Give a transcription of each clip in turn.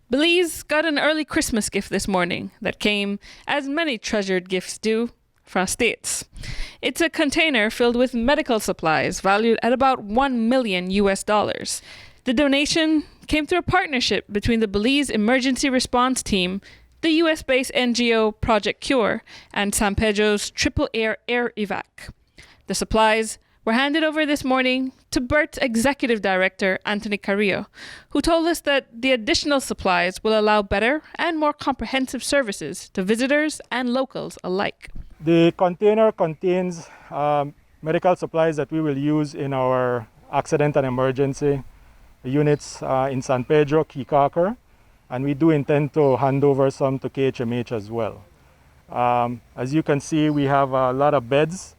Belize got an early Christmas gift this morning that came, as many treasured gifts do, from States. It's a container filled with medical supplies valued at about $1 million US. The donation came through a partnership between the Belize Emergency Response Team, the US-based NGO Project Cure, and San Pedro's Triple Air Air Evac. The supplies were handed over this morning to BERT's Executive Director, Anthony Carrillo, who told us that the additional supplies will allow better and more comprehensive services to visitors and locals alike. The container contains medical supplies that we will use in our accident and emergency units in San Pedro, Kikaker, and we do intend to hand over some to KHMH as well. As you can see, we have a lot of beds.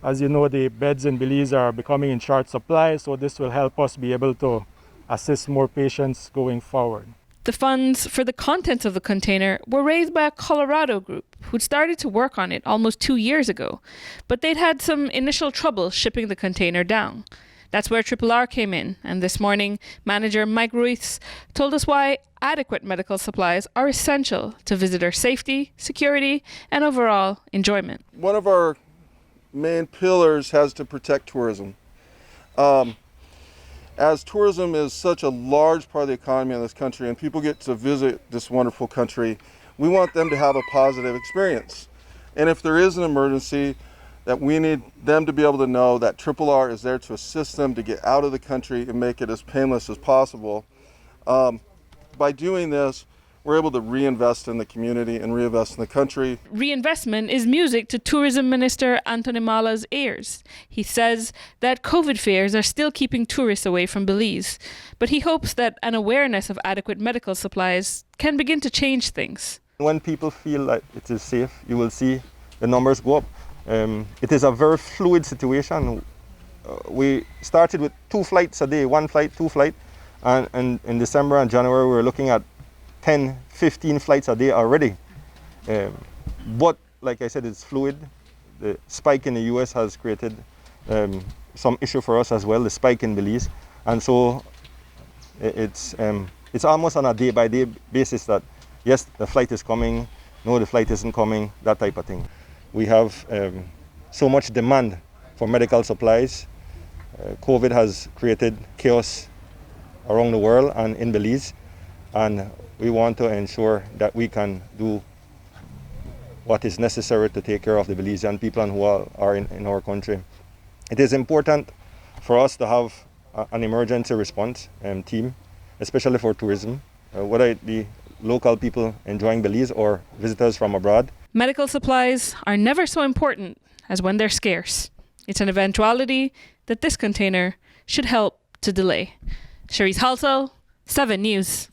As you know, the beds in Belize are becoming in short supply, so this will help us be able to assist more patients going forward. The funds for the contents of the container were raised by a Colorado group who'd started to work on it almost 2 years ago, but they'd had some initial trouble shipping the container down. That's where Triple R came in, and this morning, manager Mike Ruiz told us why adequate medical supplies are essential to visitor safety, security, and overall enjoyment. One of our main pillars has to protect tourism. As tourism is such a large part of the economy in this country and people get to visit this wonderful country, we want them to have a positive experience. And if there is an emergency, that we need them to be able to know that Triple R is there to assist them to get out of the country and make it as painless as possible. By doing this, we're able to reinvest in the community and reinvest in the country. Reinvestment is music to Tourism Minister Anthony Mala's ears. He says that COVID fears are still keeping tourists away from Belize, but he hopes that an awareness of adequate medical supplies can begin to change things. When people feel that it is safe, you will see the numbers go up. It is a very fluid situation. We started with 2 flights a day, 1 flight, 2 flights, and in December and January we were looking at 10, 15 flights a day already. But like I said, it's fluid. The spike in the US has created some issue for us as well, the spike in Belize. And so it's almost on a day-by-day basis that, yes, the flight is coming, no, the flight isn't coming, that type of thing. We have so much demand for medical supplies. COVID has created chaos around the world and in Belize. And we want to ensure that we can do what is necessary to take care of the Belizean people and who are in our country. It is important for us to have an emergency response team, especially for tourism, whether it be local people enjoying Belize or visitors from abroad. Medical supplies are never so important as when they're scarce. It's an eventuality that this container should help to delay. Cherise Halsell, 7 News.